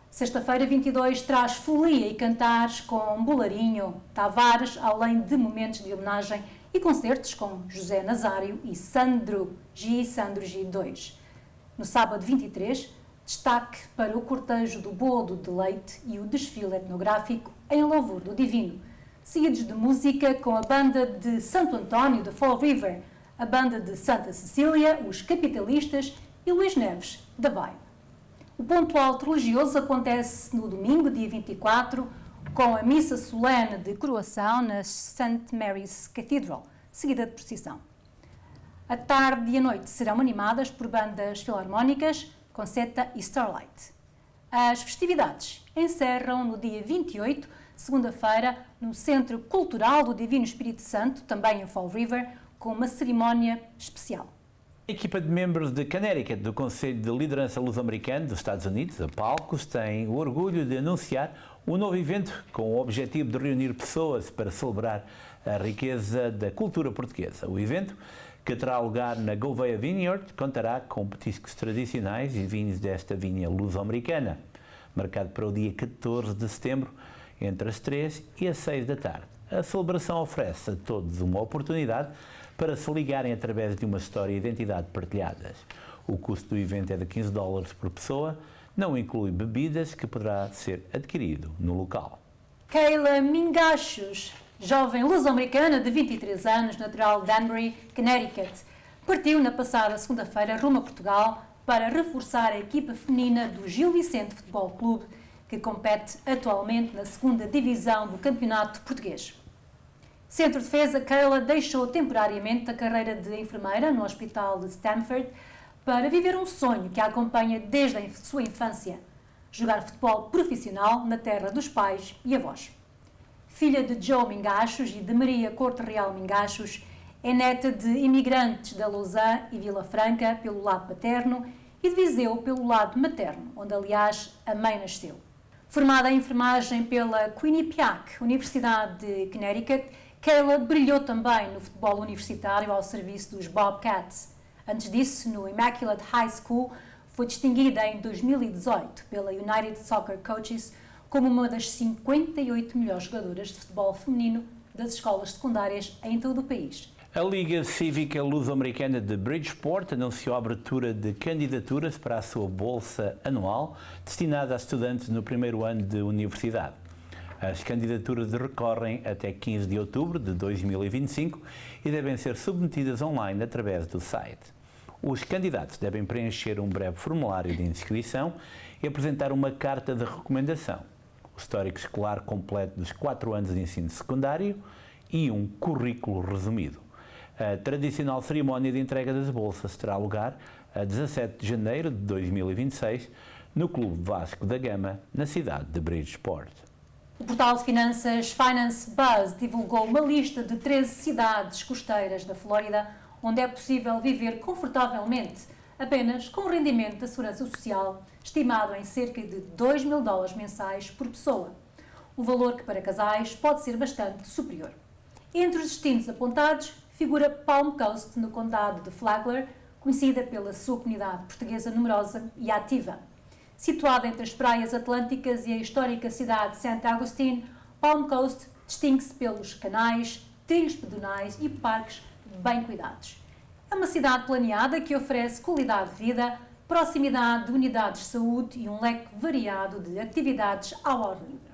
Sexta-feira, 22, traz folia e cantares com Bolarinho, Tavares, além de momentos de homenagem e concertos com José Nazário e Sandro G2. No sábado 23, destaque para o cortejo do bolo de leite e o desfile etnográfico em louvor do Divino, seguidos de música com a banda de Santo António de Fall River, a banda de Santa Cecília, os Capitalistas e Luís Neves, da Vibe. O ponto alto religioso acontece no domingo, dia 24, com a missa solene de coroação na St. Mary's Cathedral, seguida de procissão. A tarde e a noite serão animadas por bandas filarmónicas, Concetta e Starlight. As festividades encerram no dia 28, segunda-feira, no Centro Cultural do Divino Espírito Santo, também em Fall River, com uma cerimónia especial. A equipa de membros de Connecticut do Conselho de Liderança Luso-Americano dos Estados Unidos, a Palcos, tem o orgulho de anunciar um novo evento com o objetivo de reunir pessoas para celebrar a riqueza da cultura portuguesa. O evento, que terá lugar na Gouveia Vineyard, contará com petiscos tradicionais e vinhos desta vinha luso-americana, marcado para o dia 14 de setembro, entre as 3 e as 6 da tarde. A celebração oferece a todos uma oportunidade para se ligarem através de uma história e identidade partilhadas. O custo do evento é de $15 por pessoa, não inclui bebidas, que poderá ser adquirido no local. Keila Mingachos, jovem luso-americana de 23 anos, natural de Danbury, Connecticut, partiu na passada segunda-feira rumo a Portugal para reforçar a equipa feminina do Gil Vicente Futebol Clube, que compete atualmente na 2ª divisão do Campeonato Português. Centro-defesa, Kayla deixou temporariamente a carreira de enfermeira no Hospital de Stamford para viver um sonho que a acompanha desde a sua infância: jogar futebol profissional na terra dos pais e avós. Filha de Joe Mingachos e de Maria Corte Real Mingachos, é neta de imigrantes da Lausanne e Vila Franca pelo lado paterno e de Viseu pelo lado materno, onde aliás a mãe nasceu. Formada em enfermagem pela Quinnipiac, Universidade de Connecticut, Kayla brilhou também no futebol universitário ao serviço dos Bobcats. Antes disso, no Immaculate High School, foi distinguida em 2018 pela United Soccer Coaches como uma das 58 melhores jogadoras de futebol feminino das escolas secundárias em todo o país. A Liga Cívica Luso-Americana de Bridgeport anunciou a abertura de candidaturas para a sua bolsa anual destinada a estudantes no primeiro ano de universidade. As candidaturas decorrem até 15 de outubro de 2025 e devem ser submetidas online através do site. Os candidatos devem preencher um breve formulário de inscrição e apresentar uma carta de recomendação, o histórico escolar completo dos 4 anos de ensino secundário e um currículo resumido. A tradicional cerimónia de entrega das bolsas terá lugar a 17 de janeiro de 2026 no Clube Vasco da Gama, na cidade de Bridgeport. O portal de finanças Finance Buzz divulgou uma lista de 13 cidades costeiras da Flórida onde é possível viver confortavelmente apenas com o rendimento da segurança social estimado em cerca de $2.000 mensais por pessoa, um valor que para casais pode ser bastante superior. Entre os destinos apontados figura Palm Coast, no condado de Flagler, conhecida pela sua comunidade portuguesa numerosa e ativa. Situada entre as praias atlânticas e a histórica cidade de St. Augustine, Palm Coast distingue-se pelos canais, trilhos pedonais e parques bem cuidados. É uma cidade planeada que oferece qualidade de vida, proximidade de unidades de saúde e um leque variado de atividades ao ar livre.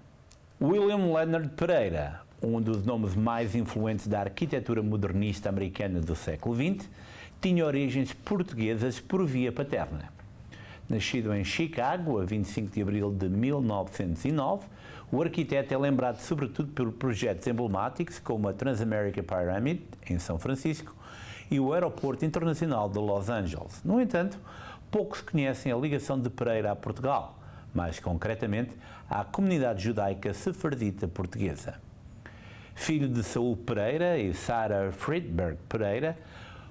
William Leonard Pereira, um dos nomes mais influentes da arquitetura modernista americana do século XX, tinha origens portuguesas por via paterna. Nascido em Chicago a 25 de abril de 1909, o arquiteto é lembrado sobretudo por projetos emblemáticos como a Transamerica Pyramid, em São Francisco, e o Aeroporto Internacional de Los Angeles. No entanto, poucos conhecem a ligação de Pereira a Portugal, mais concretamente à comunidade judaica sefardita portuguesa. Filho de Saúl Pereira e Sarah Friedberg Pereira,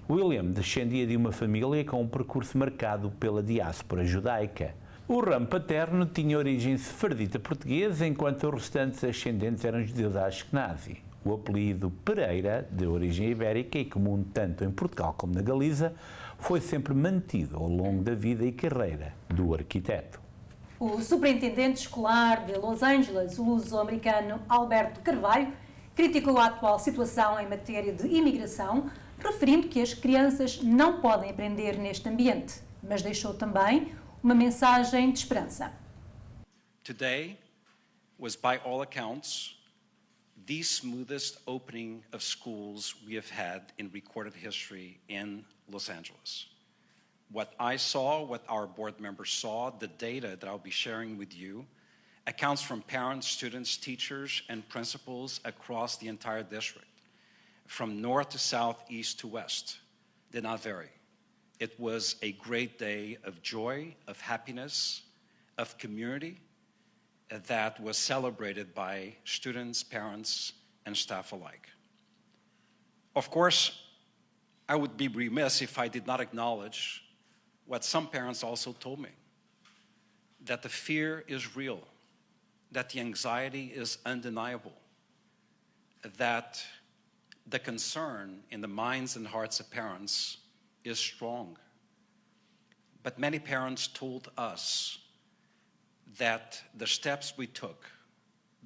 William descendia de uma família com um percurso marcado pela diáspora judaica. O ramo paterno tinha origem sefardita portuguesa, enquanto os restantes ascendentes eram judeus ashkenazi. O apelido Pereira, de origem ibérica e comum tanto em Portugal como na Galiza, foi sempre mantido ao longo da vida e carreira do arquiteto. O superintendente escolar de Los Angeles, o luso-americano Alberto Carvalho, criticou a atual situação em matéria de imigração, referindo que as crianças não podem aprender neste ambiente, mas deixou também uma mensagem de esperança. Today was, by all accounts, the smoothest opening of schools we have had in recorded history in Los Angeles. What I saw, what our board members saw, the data that I'll be sharing with you, accounts from parents, students, teachers, and principals across the entire district, from north to south, east to west, did not vary. It was a great day of joy, of happiness, of community that was celebrated by students, parents, and staff alike. Of course, I would be remiss if I did not acknowledge what some parents also told me, that the fear is real, that the anxiety is undeniable, that the concern in the minds and hearts of parents is strong. But many parents told us that the steps we took,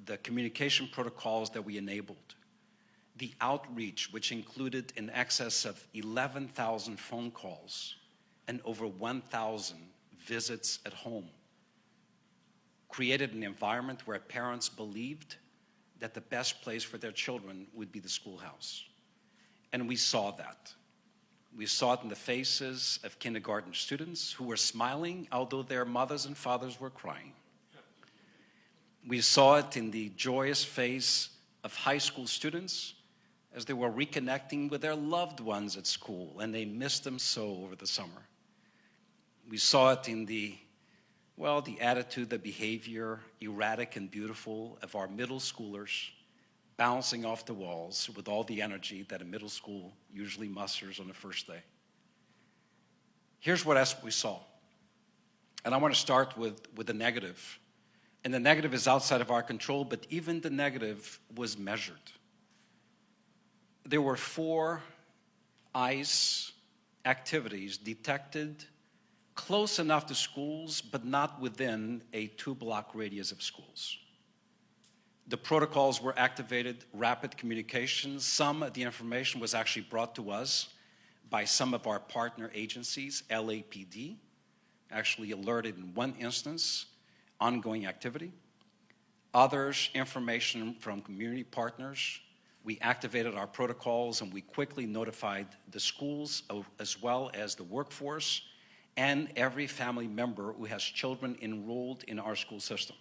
the communication protocols that we enabled, the outreach, which included in excess of 11,000 phone calls and over 1,000 visits at home, created an environment where parents believed that the best place for their children would be the schoolhouse. And we saw that. We saw it in the faces of kindergarten students who were smiling, although their mothers and fathers were crying. We saw it in the joyous face of high school students as they were reconnecting with their loved ones at school, and they missed them so over the summer. We saw it in the attitude, the behavior, erratic and beautiful, of our middle schoolers bouncing off the walls with all the energy that a middle school usually musters on the first day. Here's what else we saw. And I want to start with the negative. And the negative is outside of our control, but even the negative was measured. There were 4 ICE activities detected close enough to schools, but not within a 2-block radius of schools. The protocols were activated, rapid communications. Some of the information was actually brought to us by some of our partner agencies. LAPD actually alerted in one instance, ongoing activity. Others, information from community partners. We activated our protocols and we quickly notified the schools as well as the workforce and every family member who has children enrolled in our school system.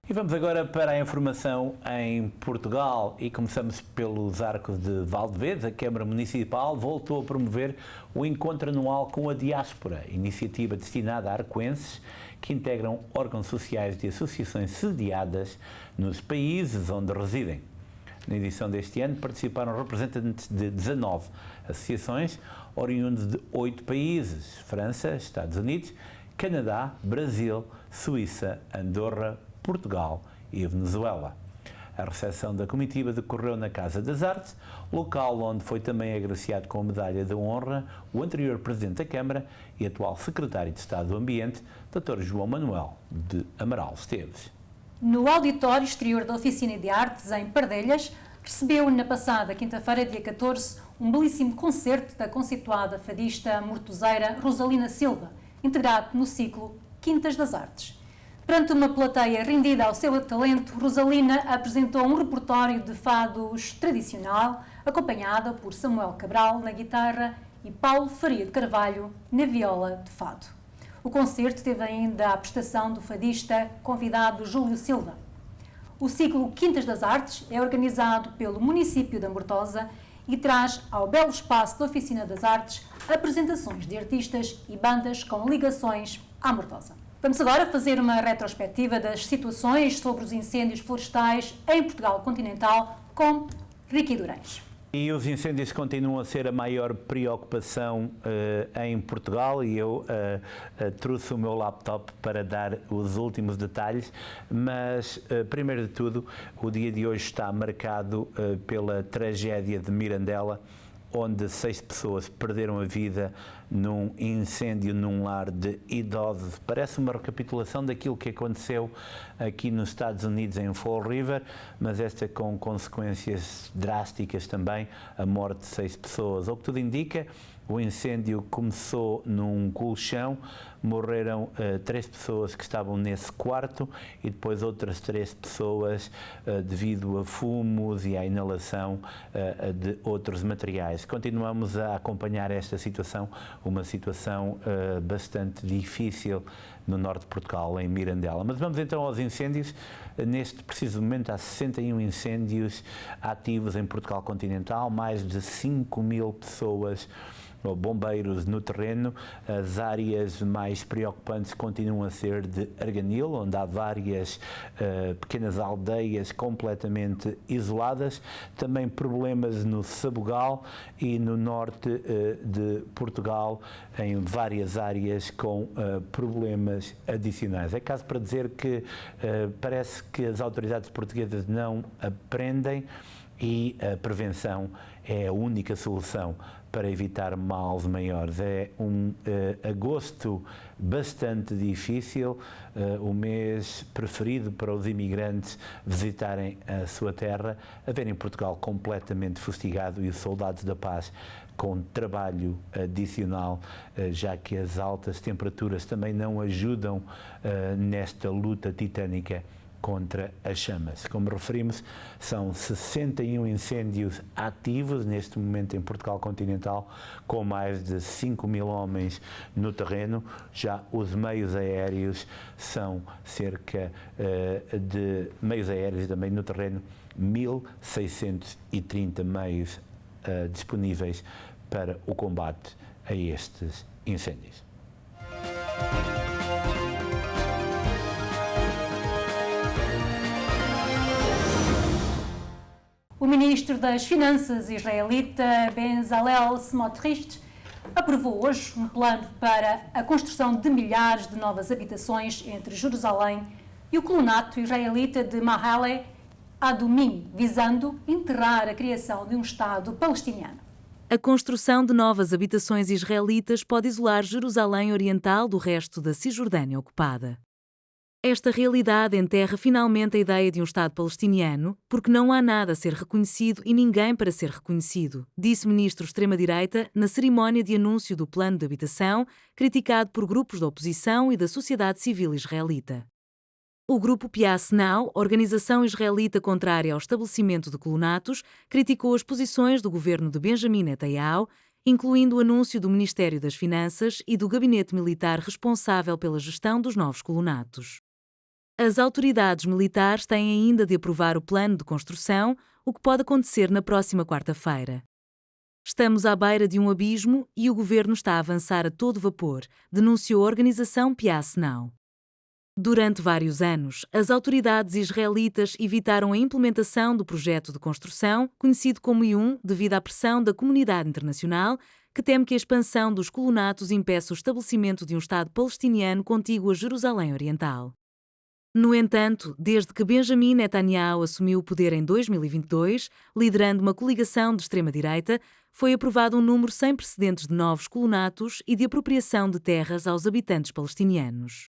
E vamos agora para a informação em Portugal e começamos pelos Arcos de Valdevez. A Câmara Municipal voltou a promover o encontro anual com a diáspora, iniciativa destinada a arcoenses que integram órgãos sociais de associações sediadas nos países onde residem. Na edição deste ano participaram representantes de 19 associações oriundos de 8 países: França, Estados Unidos, Canadá, Brasil, Suíça, Andorra, Portugal e Venezuela. A recepção da comitiva decorreu na Casa das Artes, local onde foi também agraciado com a medalha de honra o anterior Presidente da Câmara e atual Secretário de Estado do Ambiente, Dr. João Manuel de Amaral Esteves. No auditório exterior da Oficina de Artes, em Pardelhas, recebeu na passada quinta-feira, dia 14, um belíssimo concerto da conceituada fadista mortoseira Rosalina Silva, integrado no ciclo Quintas das Artes. Perante uma plateia rendida ao seu talento, Rosalina apresentou um repertório de fados tradicional, acompanhada por Samuel Cabral na guitarra e Paulo Faria de Carvalho na viola de fado. O concerto teve ainda a prestação do fadista convidado Júlio Silva. O ciclo Quintas das Artes é organizado pelo município de Mortosa e traz ao belo espaço da Oficina das Artes apresentações de artistas e bandas com ligações à Mortosa. Vamos agora fazer uma retrospectiva das situações sobre os incêndios florestais em Portugal continental com Ricky Durães. E os incêndios continuam a ser a maior preocupação em Portugal e eu trouxe o meu laptop para dar os últimos detalhes, mas primeiro de tudo o dia de hoje está marcado pela tragédia de Mirandela, onde 6 pessoas perderam a vida num incêndio num lar de idosos. Parece uma recapitulação daquilo que aconteceu aqui nos Estados Unidos, em Fall River, mas esta com consequências drásticas também, a morte de 6 pessoas. Ao que tudo indica, o incêndio começou num colchão, morreram 3 pessoas que estavam nesse quarto e depois outras 3 pessoas devido a fumos e à inalação de outros materiais. Continuamos a acompanhar esta situação, uma situação bastante difícil no norte de Portugal, em Mirandela. Mas vamos então aos incêndios. Neste preciso momento há 61 incêndios ativos em Portugal continental, mais de 5.000 pessoas ou bombeiros no terreno. As áreas mais preocupantes continuam a ser de Arganil, onde há várias pequenas aldeias completamente isoladas, também problemas no Sabugal e no norte de Portugal, em várias áreas com problemas adicionais. É caso para dizer que parece que as autoridades portuguesas não aprendem e a prevenção é a única solução para evitar males maiores. É um agosto bastante difícil, o mês preferido para os imigrantes visitarem a sua terra, a verem Portugal completamente fustigado e os soldados da paz com trabalho adicional, já que as altas temperaturas também não ajudam nesta luta titânica contra as chamas. Como referimos, são 61 incêndios ativos neste momento em Portugal continental, com mais de 5.000 homens no terreno. Já os meios aéreos são cerca de meios aéreos e também no terreno 1.630 meios disponíveis para o combate a estes incêndios. O ministro das Finanças israelita Bezalel Smotrich aprovou hoje um plano para a construção de milhares de novas habitações entre Jerusalém e o colonato israelita de Maale Adumim, visando enterrar a criação de um Estado palestiniano. A construção de novas habitações israelitas pode isolar Jerusalém Oriental do resto da Cisjordânia ocupada. Esta realidade enterra finalmente a ideia de um Estado palestiniano, porque não há nada a ser reconhecido e ninguém para ser reconhecido, disse o ministro extrema-direita na cerimónia de anúncio do plano de habitação, criticado por grupos da oposição e da sociedade civil israelita. O grupo Pias Now, organização israelita contrária ao estabelecimento de colonatos, criticou as posições do governo de Benjamin Netanyahu, incluindo o anúncio do Ministério das Finanças e do gabinete militar responsável pela gestão dos novos colonatos. As autoridades militares têm ainda de aprovar o plano de construção, o que pode acontecer na próxima quarta-feira. Estamos à beira de um abismo e o governo está a avançar a todo vapor, denunciou a organização Pias Now. Durante vários anos, as autoridades israelitas evitaram a implementação do projeto de construção, conhecido como I1, devido à pressão da comunidade internacional, que teme que a expansão dos colonatos impeça o estabelecimento de um Estado palestiniano contíguo a Jerusalém Oriental. No entanto, desde que Benjamin Netanyahu assumiu o poder em 2022, liderando uma coligação de extrema-direita, foi aprovado um número sem precedentes de novos colonatos e de apropriação de terras aos habitantes palestinianos.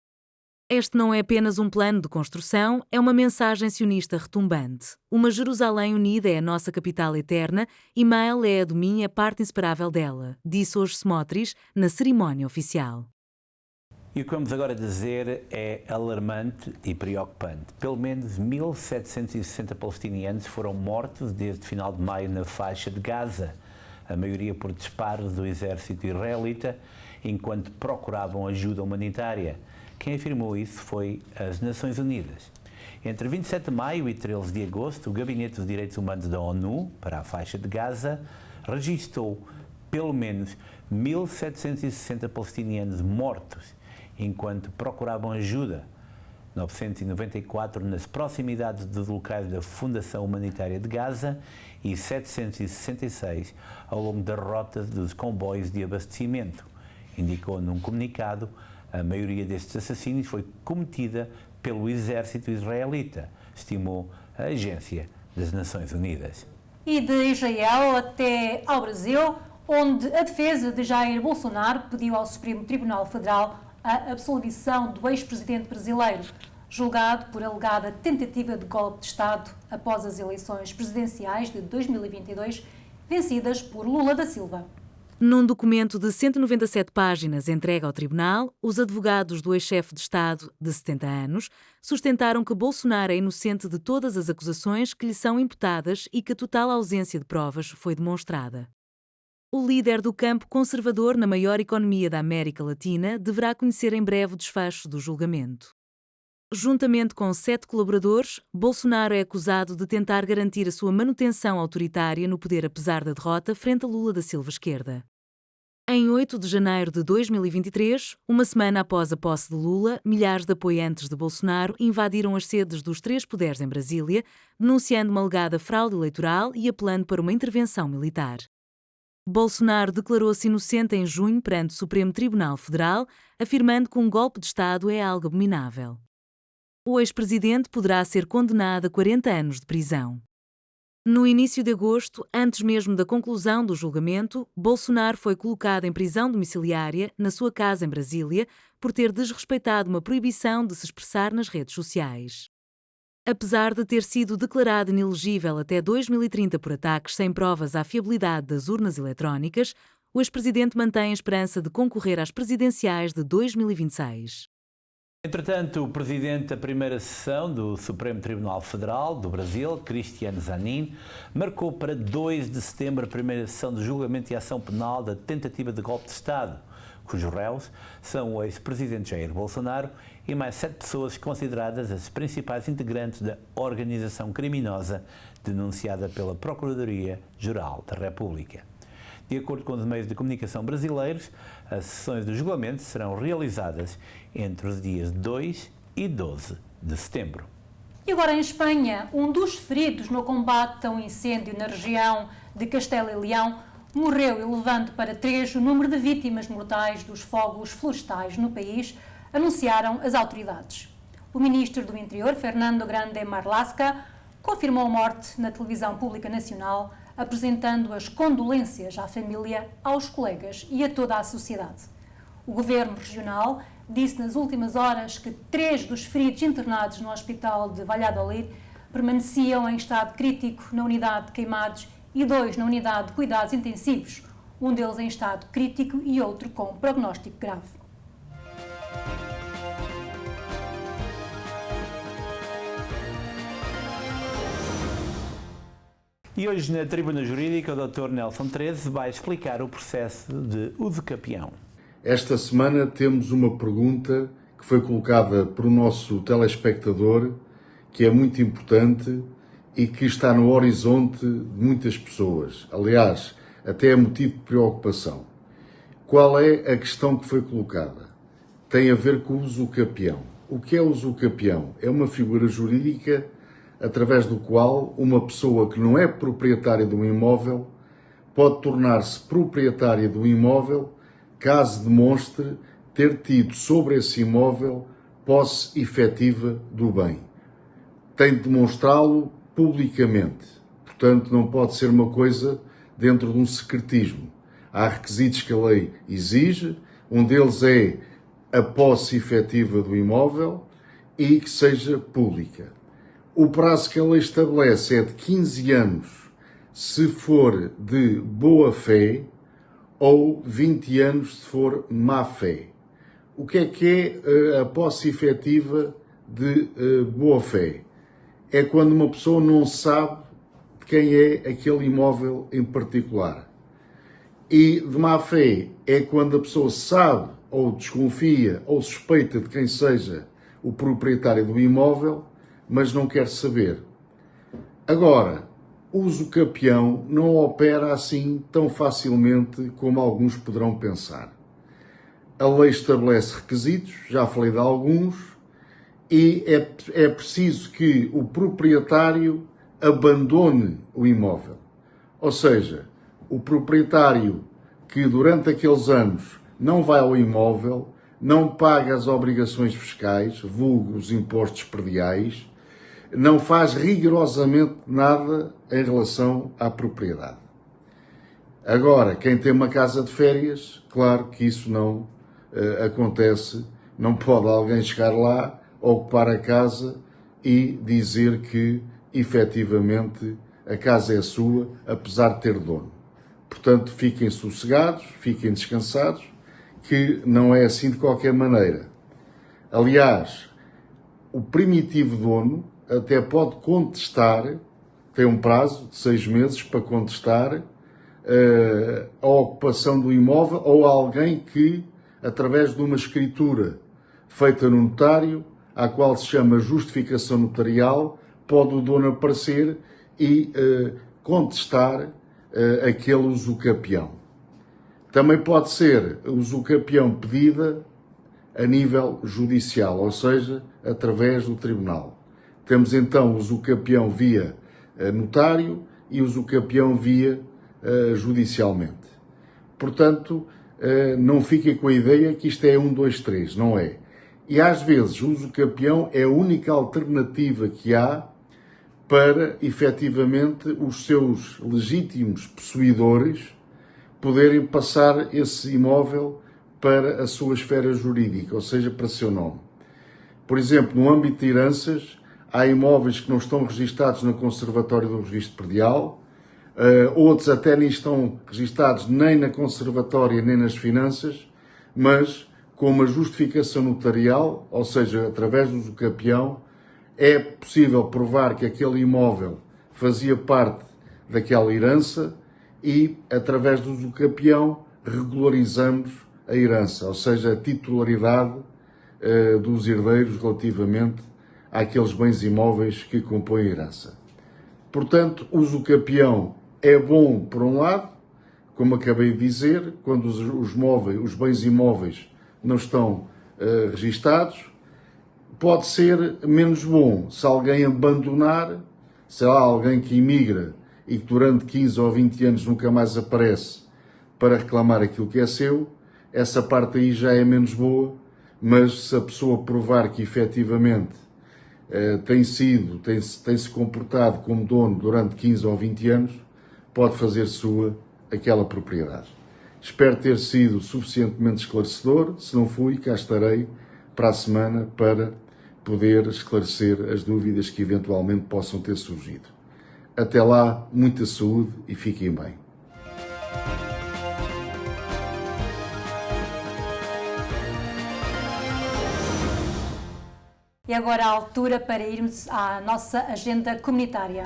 Este não é apenas um plano de construção, é uma mensagem sionista retumbante. Uma Jerusalém unida é a nossa capital eterna e Maale é a Adumim, a parte inseparável dela, disse hoje Smotrich na cerimónia oficial. E o que vamos agora dizer é alarmante e preocupante. Pelo menos 1.760 palestinianos foram mortos desde final de maio na faixa de Gaza, a maioria por disparos do exército israelita, enquanto procuravam ajuda humanitária. Quem afirmou isso foi as Nações Unidas. Entre 27 de maio e 13 de agosto, o Gabinete dos Direitos Humanos da ONU, para a faixa de Gaza, registrou pelo menos 1.760 palestinianos mortos, enquanto procuravam ajuda, 994 nas proximidades dos locais da Fundação Humanitária de Gaza e 766 ao longo da rota dos comboios de abastecimento, indicou num comunicado. A maioria destes assassínios foi cometida pelo exército israelita, estimou a Agência das Nações Unidas. E de Israel até ao Brasil, onde a defesa de Jair Bolsonaro pediu ao Supremo Tribunal Federal a absolvição do ex-presidente brasileiro, julgado por alegada tentativa de golpe de Estado após as eleições presidenciais de 2022, vencidas por Lula da Silva. Num documento de 197 páginas entregue ao tribunal, os advogados do ex-chefe de Estado, de 70 anos, sustentaram que Bolsonaro é inocente de todas as acusações que lhe são imputadas e que a total ausência de provas foi demonstrada. O líder do campo conservador na maior economia da América Latina deverá conhecer em breve o desfecho do julgamento. Juntamente com 7 colaboradores, Bolsonaro é acusado de tentar garantir a sua manutenção autoritária no poder apesar da derrota frente a Lula da Silva esquerda. Em 8 de janeiro de 2023, uma semana após a posse de Lula, milhares de apoiantes de Bolsonaro invadiram as sedes dos 3 poderes em Brasília, denunciando uma alegada fraude eleitoral e apelando para uma intervenção militar. Bolsonaro declarou-se inocente em junho perante o Supremo Tribunal Federal, afirmando que um golpe de Estado é algo abominável. O ex-presidente poderá ser condenado a 40 anos de prisão. No início de agosto, antes mesmo da conclusão do julgamento, Bolsonaro foi colocado em prisão domiciliária na sua casa em Brasília por ter desrespeitado uma proibição de se expressar nas redes sociais. Apesar de ter sido declarado inelegível até 2030 por ataques sem provas à fiabilidade das urnas eletrónicas, o ex-presidente mantém a esperança de concorrer às presidenciais de 2026. Entretanto, o presidente da primeira sessão do Supremo Tribunal Federal do Brasil, Cristiano Zanin, marcou para 2 de setembro a primeira sessão de julgamento e ação penal da tentativa de golpe de Estado, cujos réus são o ex-presidente Jair Bolsonaro e mais 7 pessoas consideradas as principais integrantes da organização criminosa denunciada pela Procuradoria-Geral da República. De acordo com os meios de comunicação brasileiros, as sessões do julgamento serão realizadas entre os dias 2 e 12 de setembro. E agora em Espanha, um dos feridos no combate a um incêndio na região de Castela e Leão morreu, elevando para 3 o número de vítimas mortais dos fogos florestais no país, anunciaram as autoridades. O ministro do Interior, Fernando Grande Marlaska, confirmou a morte na televisão pública nacional, apresentando as condolências à família, aos colegas e a toda a sociedade. O governo regional disse nas últimas horas que 3 dos feridos internados no hospital de Valladolid permaneciam em estado crítico na unidade de queimados e 2 na unidade de cuidados intensivos, um deles em estado crítico e outro com prognóstico grave. E hoje na Tribuna Jurídica o Dr. Nelson Treze vai explicar o processo de usucapião. Esta semana temos uma pergunta que foi colocada por o nosso telespectador, que é muito importante e que está no horizonte de muitas pessoas. Aliás, até é motivo de preocupação. Qual é a questão que foi colocada? Tem a ver com o usucapião. O que é o usucapião? É uma figura jurídica através do qual uma pessoa que não é proprietária de um imóvel pode tornar-se proprietária do imóvel caso demonstre ter tido sobre esse imóvel posse efetiva do bem. Tem de demonstrá-lo publicamente. Portanto, não pode ser uma coisa dentro de um secretismo. Há requisitos que a lei exige, um deles é a posse efetiva do imóvel e que seja pública. O prazo que a lei estabelece é de 15 anos, se for de boa fé, ou 20 anos se for má fé. O que é a posse efetiva de boa fé? É quando uma pessoa não sabe de quem é aquele imóvel em particular. E de má fé é quando a pessoa sabe, ou desconfia, ou suspeita de quem seja o proprietário do imóvel, mas não quer saber. Agora, o usucapião não opera assim tão facilmente como alguns poderão pensar. A lei estabelece requisitos, já falei de alguns, e é preciso que o proprietário abandone o imóvel. Ou seja, o proprietário que durante aqueles anos não vai ao imóvel, não paga as obrigações fiscais, vulgo os impostos prediais, não faz rigorosamente nada em relação à propriedade. Agora, quem tem uma casa de férias, claro que isso não acontece, não pode alguém chegar lá, ocupar a casa e dizer que, efetivamente, a casa é sua, apesar de ter dono. Portanto, fiquem sossegados, fiquem descansados, que não é assim de qualquer maneira. Aliás, o primitivo dono até pode contestar, tem um prazo de 6 meses para contestar a ocupação do imóvel ou alguém que, através de uma escritura feita no notário, à qual se chama justificação notarial, pode o dono aparecer e contestar aquele usucapião. Também pode ser usucapião pedida a nível judicial, ou seja, através do tribunal. Temos então o usucapião via notário e o usucapião via judicialmente. Portanto, não fiquem com a ideia que isto é 1, 2, 3, não é. E às vezes o usucapião é a única alternativa que há para, efetivamente, os seus legítimos possuidores poderem passar esse imóvel para a sua esfera jurídica, ou seja, para seu nome. Por exemplo, no âmbito de heranças, há imóveis que não estão registados no Conservatório do Registro Predial, outros até nem estão registados nem na Conservatória nem nas Finanças, mas com uma justificação notarial, ou seja, através do usucapião, é possível provar que aquele imóvel fazia parte daquela herança e, através do usucapião, regularizamos a herança, ou seja, a titularidade dos herdeiros relativamente àqueles bens imóveis que compõem a herança. Portanto, o usucapião é bom por um lado, como acabei de dizer, quando os bens imóveis não estão registados. Pode ser menos bom se alguém abandonar, se há alguém que imigra e que durante 15 ou 20 anos nunca mais aparece para reclamar aquilo que é seu, essa parte aí já é menos boa, mas se a pessoa provar que efetivamente tem-se comportado como dono durante 15 ou 20 anos, pode fazer sua aquela propriedade. Espero ter sido suficientemente esclarecedor. Se não fui, cá estarei para a semana para poder esclarecer as dúvidas que eventualmente possam ter surgido. Até lá, muita saúde e fiquem bem. E agora a altura para irmos à nossa agenda comunitária.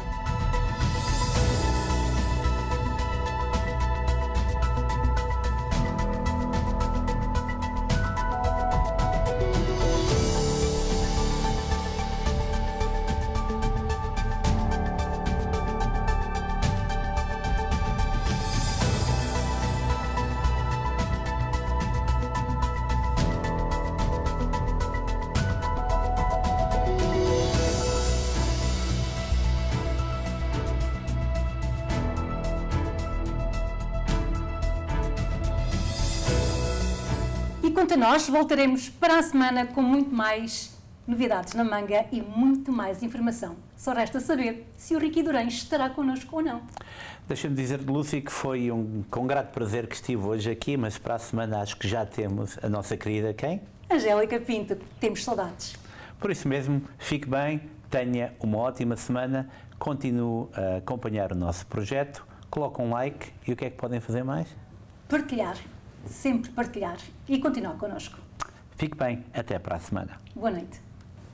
Quanto a nós, voltaremos para a semana com muito mais novidades na manga e muito mais informação. Só resta saber se o Ricky Durães estará connosco ou não. Deixa-me dizer-te, Lúcia, que foi com grato prazer que estive hoje aqui, mas para a semana acho que já temos a nossa querida quem? Angélica Pinto, temos saudades. Por isso mesmo, fique bem, tenha uma ótima semana, continue a acompanhar o nosso projeto, coloque um like e o que é que podem fazer mais? Partilhar. Sempre partilhar e continuar connosco. Fique bem, até para a semana. Boa noite.